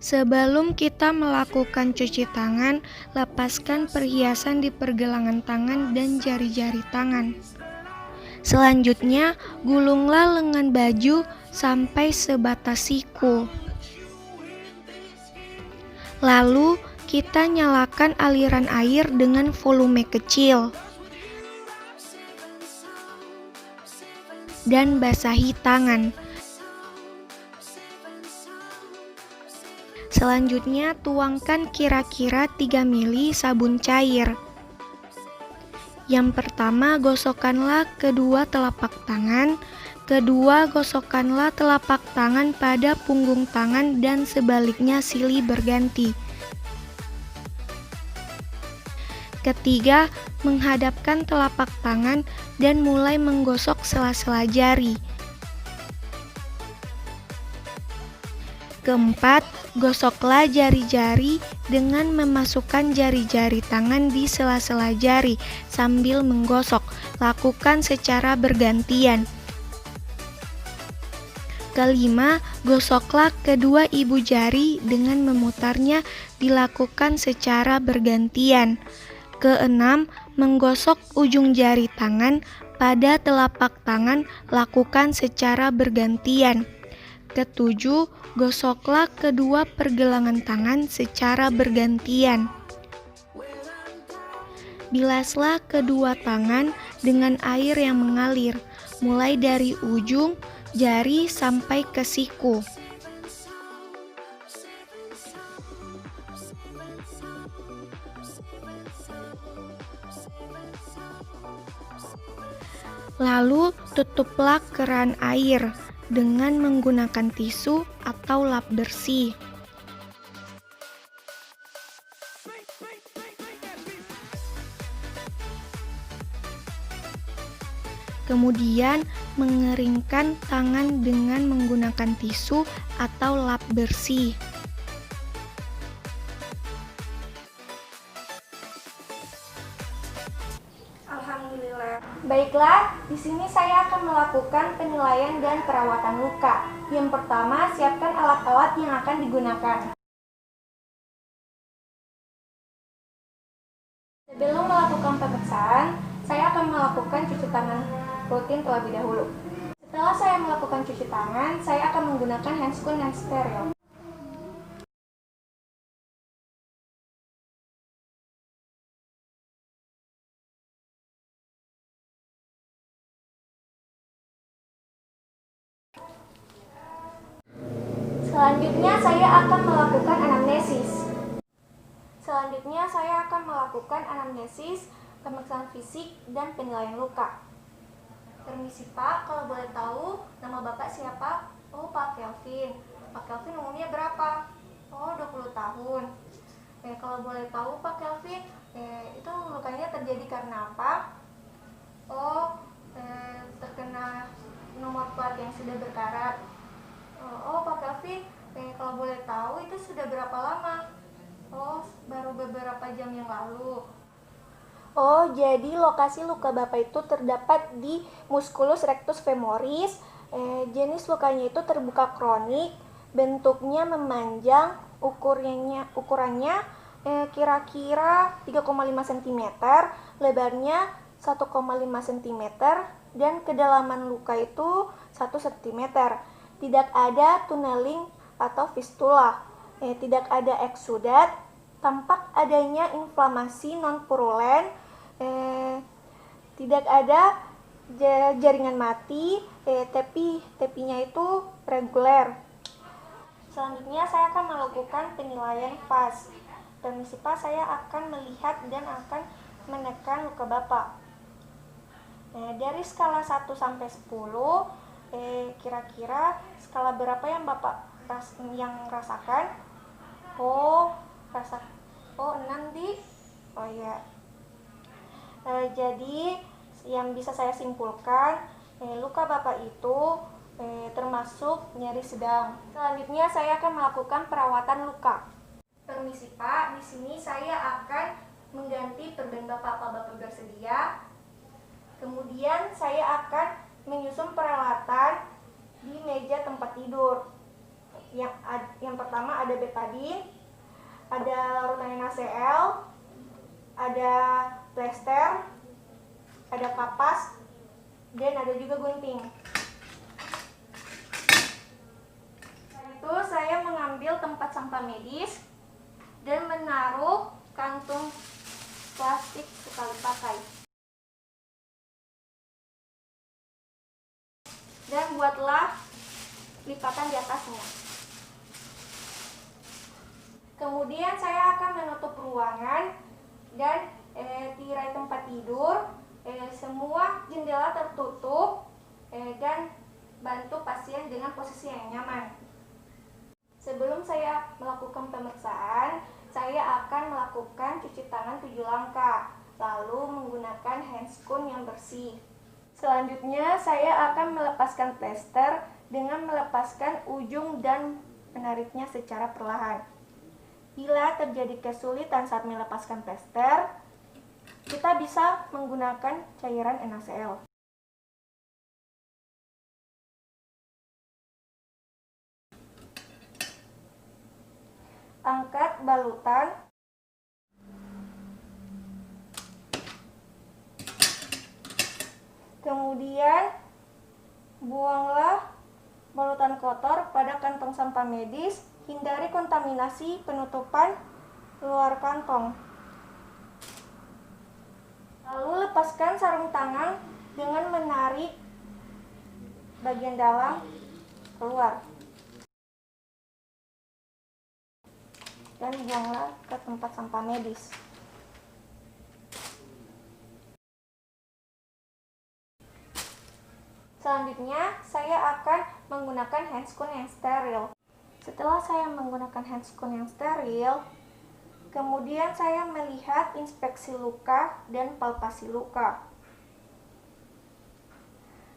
Sebelum kita melakukan cuci tangan, lepaskan perhiasan di pergelangan tangan dan jari-jari tangan. Selanjutnya, gulunglah lengan baju sampai sebatas siku. Lalu, kita nyalakan aliran air dengan volume kecil dan basahi tangan. Selanjutnya, tuangkan kira-kira 3 ml sabun cair. Yang pertama, gosokkanlah kedua telapak tangan. Kedua, gosokkanlah telapak tangan pada punggung tangan dan sebaliknya silih berganti. Ketiga, menghadapkan telapak tangan dan mulai menggosok sela-sela jari. Keempat, gosoklah jari-jari dengan memasukkan jari-jari tangan di sela-sela jari sambil menggosok. Lakukan secara bergantian. Kelima, gosoklah kedua ibu jari dengan memutarnya, dilakukan secara bergantian. Keenam, menggosok ujung jari tangan pada telapak tangan, lakukan secara bergantian. Ketujuh, gosoklah kedua pergelangan tangan secara bergantian. Bilaslah kedua tangan dengan air yang mengalir, mulai dari ujung jari sampai ke siku. Lalu, tutuplah keran air dengan menggunakan tisu atau lap bersih. Kemudian, mengeringkan tangan dengan menggunakan tisu atau lap bersih. Alhamdulillah. Baiklah, di sini saya akan melakukan penilaian dan perawatan luka. Yang pertama, siapkan alat-alat yang akan digunakan. Sebelum melakukan pemeriksaan, saya akan melakukan cuci tangan rutin terlebih dahulu. Setelah saya melakukan cuci tangan, saya akan menggunakan handscoon yang steril. Selanjutnya, saya akan melakukan anamnesis, pemeriksaan fisik, dan penilaian luka. Permisi Pak, kalau boleh tahu nama Bapak siapa? Oh, Pak Kelvin. Pak Kelvin umurnya berapa? Oh, 20 tahun. Kalau boleh tahu Pak Kelvin, itu lukanya terjadi karena apa? Oh, terkena nomor plat yang sudah berkarat. Oh, Pak Kelvin, kalau boleh tahu itu sudah berapa lama? Oh, baru beberapa jam yang lalu. Oh, jadi lokasi luka Bapak itu terdapat di musculus rectus femoris. Jenis lukanya itu terbuka kronik, bentuknya memanjang, ukurannya kira-kira 3,5 cm, lebarnya 1,5 cm, dan kedalaman luka itu 1 cm. Tidak ada tunneling atau fistula, tidak ada eksudat, tampak adanya inflamasi non-purulen, tidak ada jaringan mati, tepinya itu reguler. Selanjutnya saya akan melakukan penilaian VAS. Permisi Pak, saya akan melihat dan akan menekan luka Bapak. Dari skala 1 sampai 10, kira-kira skala berapa yang Bapak rasakan? Oh, 6 di. Oh ya. Jadi yang bisa saya simpulkan, luka Bapak itu termasuk nyeri sedang. Selanjutnya saya akan melakukan perawatan luka. Permisi Pak, di sini saya akan mengganti perban Bapak. Apa Bapak bersedia? Kemudian saya akan menyusun peralatan di meja tempat tidur. Yang pertama ada betadine, ada larutan NaCl, ada plester, ada kapas, dan ada juga gunting. Setelah itu saya mengambil tempat sampah medis dan menaruh kantung plastik sekali pakai. Dan buatlah lipatan di atasnya. Kemudian saya akan menutup ruangan dan tirai tempat tidur, semua jendela tertutup, dan bantu pasien dengan posisi yang nyaman. Sebelum saya melakukan pemeriksaan, saya akan melakukan cuci tangan 7 langkah, lalu menggunakan handscoon yang bersih. Selanjutnya saya akan melepaskan plester dengan melepaskan ujung dan menariknya secara perlahan. Bila terjadi kesulitan saat melepaskan plester, kita bisa menggunakan cairan NaCl. Angkat balutan. Kemudian buanglah balutan kotor pada kantong sampah medis. Hindari kontaminasi penutupan luar kantong. Lalu lepaskan sarung tangan dengan menarik bagian dalam keluar. Dan buanglah ke tempat sampah medis. Selanjutnya, saya akan menggunakan handscoon yang steril. Setelah saya menggunakan handscoon yang steril, kemudian saya melihat inspeksi luka dan palpasi luka.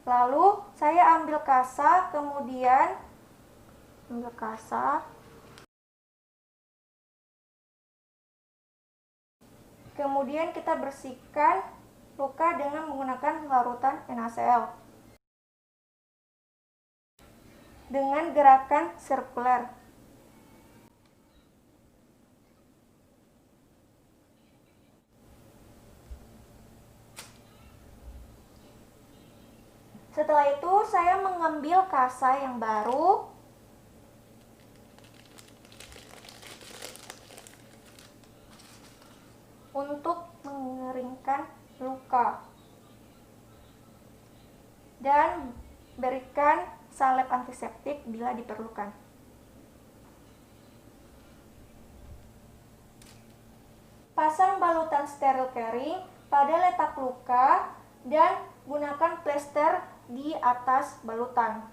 Lalu, saya ambil kasa, kemudian kita bersihkan luka dengan menggunakan larutan NaCl dengan gerakan sirkuler. Setelah itu saya mengambil kasa yang baru untuk mengeringkan luka dan berikan salep antiseptik bila diperlukan. Pasang balutan steril kering pada letak luka dan gunakan plester di atas balutan.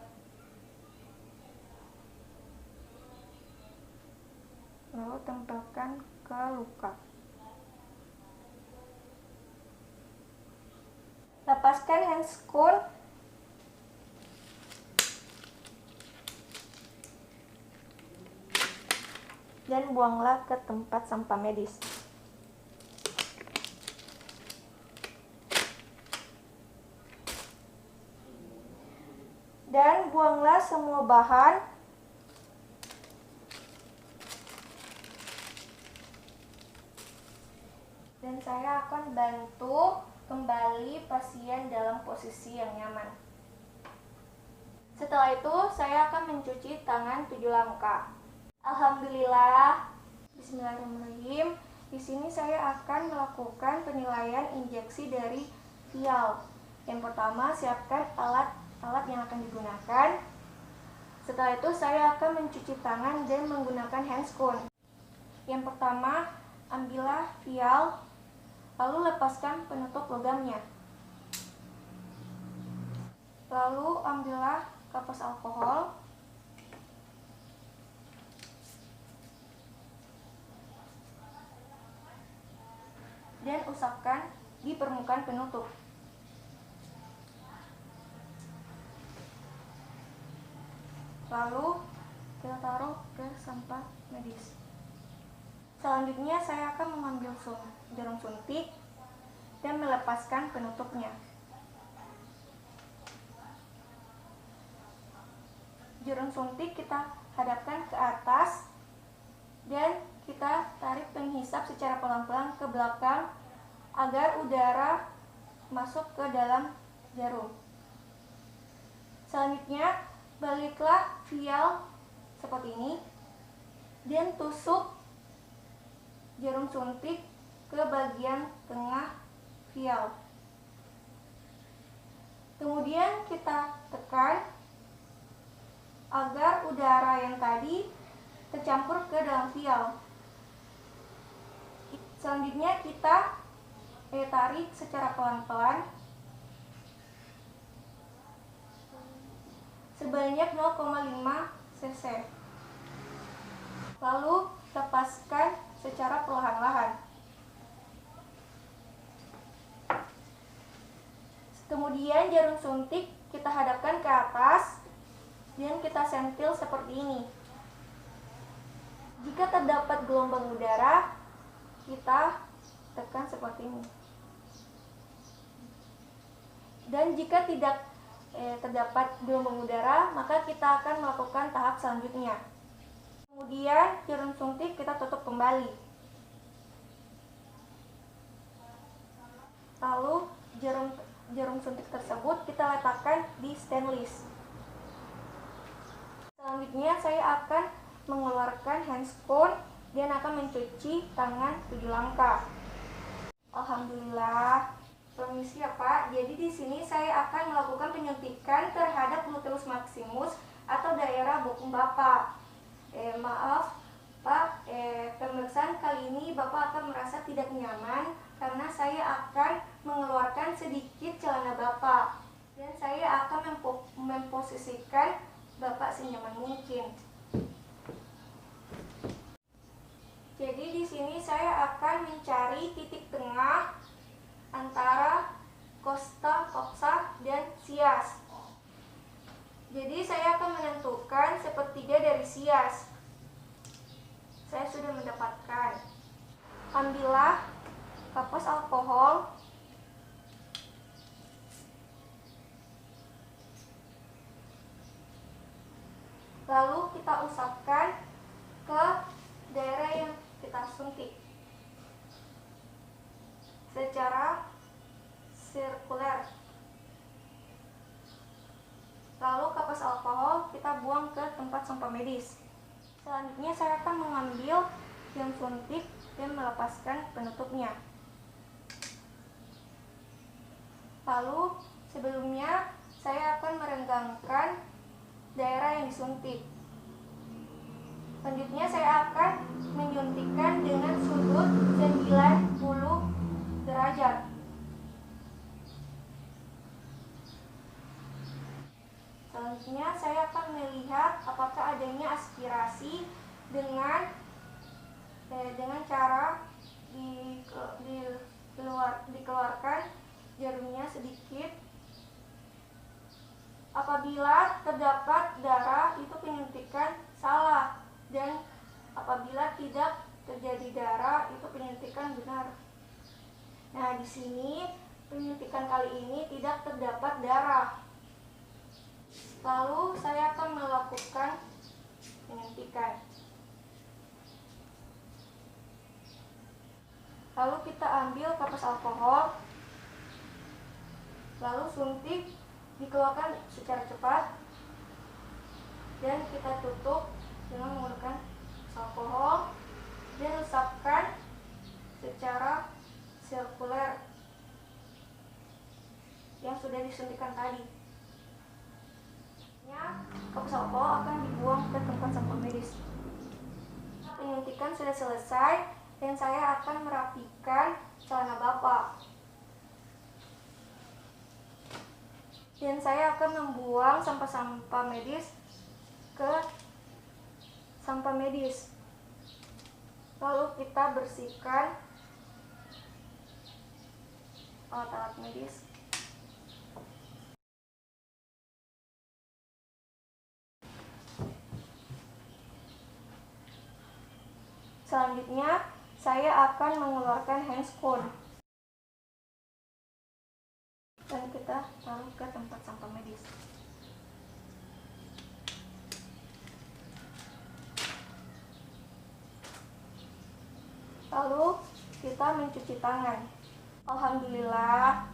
Lalu tempelkan ke luka. Lepaskan handscoon dan buanglah ke tempat sampah medis. Dan buanglah semua bahan dan saya akan bantu kembali pasien dalam posisi yang nyaman. Setelah itu, saya akan mencuci tangan 7 langkah. Alhamdulillah, bismillahirrahmanirrahim. Di sini saya akan melakukan penilaian injeksi dari vial. Yang pertama, siapkan alat yang akan digunakan. Setelah itu, saya akan mencuci tangan dan menggunakan handscoon. Yang pertama, ambillah vial, lalu lepaskan penutup logamnya. Lalu ambillah kapas alkohol. Dan usapkan di permukaan penutup. Lalu kita taruh ke sampah medis. Selanjutnya saya akan mengambil jarum suntik dan melepaskan penutupnya. jarum suntik kita hadapkan ke atas dan kita tarik penghisap secara pelan-pelan ke belakang agar udara masuk ke dalam jarum. Selanjutnya, baliklah vial seperti ini dan tusuk jarum suntik ke bagian tengah vial. Kemudian kita tekan agar udara yang tadi tercampur ke dalam vial. Selanjutnya kita tarik secara pelan-pelan sebanyak 0,5 cc. Lalu lepaskan secara perlahan-lahan. Kemudian jarum suntik kita hadapkan ke atas dan kita sentil seperti ini. Jika terdapat gelombang udara, kita tekan seperti ini. Dan jika tidak terdapat gelombang udara, maka kita akan melakukan tahap selanjutnya. Kemudian jarum suntik kita tutup kembali. Lalu jarum suntik tersebut kita letakkan di stainless. Selanjutnya saya akan mengeluarkan handscoon dan akan mencuci tangan 7 langkah. Alhamdulillah. Permisi ya Pak, jadi di sini saya akan melakukan penyuntikan terhadap gluteus maximus atau daerah bokong Bapak. Maaf Pak, pemeriksaan kali ini Bapak akan merasa tidak nyaman karena saya akan mengeluarkan sedikit celana Bapak dan saya akan memposisikan Bapak senyaman mungkin. Jadi di sini saya akan mencari titik tengah antara costa, coxa, dan sias. Jadi saya akan menentukan sepertiga dari sias. Saya sudah mendapatkan. Ambillah kapas alkohol. Lalu kita usapkan ke daerah yang kita suntik secara sirkuler. Lalu kapas alkohol kita buang ke tempat sampah medis. Selanjutnya saya akan mengambil jarum suntik dan melepaskan penutupnya. Lalu sebelumnya saya akan merenggangkan daerah yang disuntik. Selanjutnya saya akan menyuntikkan dengan sudut 90 derajat. Selanjutnya saya akan melihat apakah adanya aspirasi dengan cara dikeluarkan jarumnya sedikit. Apabila terdapat darah, itu penyuntikan salah, dan apabila tidak terjadi darah, itu penyuntikan benar. Nah, di sini penyuntikan kali ini tidak terdapat darah. Lalu saya akan melakukan penyuntikan. Lalu kita ambil kapas alkohol, lalu suntik, dikeluarkan secara cepat, dan kita tutup dengan menggunakan alkohol dan usapkan secara sirkuler yang sudah disuntikan tadi. Kapas alkohol akan dibuang ke tempat sampah medis. Penyuntikan sudah selesai dan saya akan merapikan celana Bapak. Dan saya akan membuang sampah-sampah medis ke sampah medis. Lalu kita bersihkan alat-alat medis. Selanjutnya, saya akan mengeluarkan handscoon dan kita taruh ke tempat sampah medis. Lalu kita mencuci tangan. Alhamdulillah,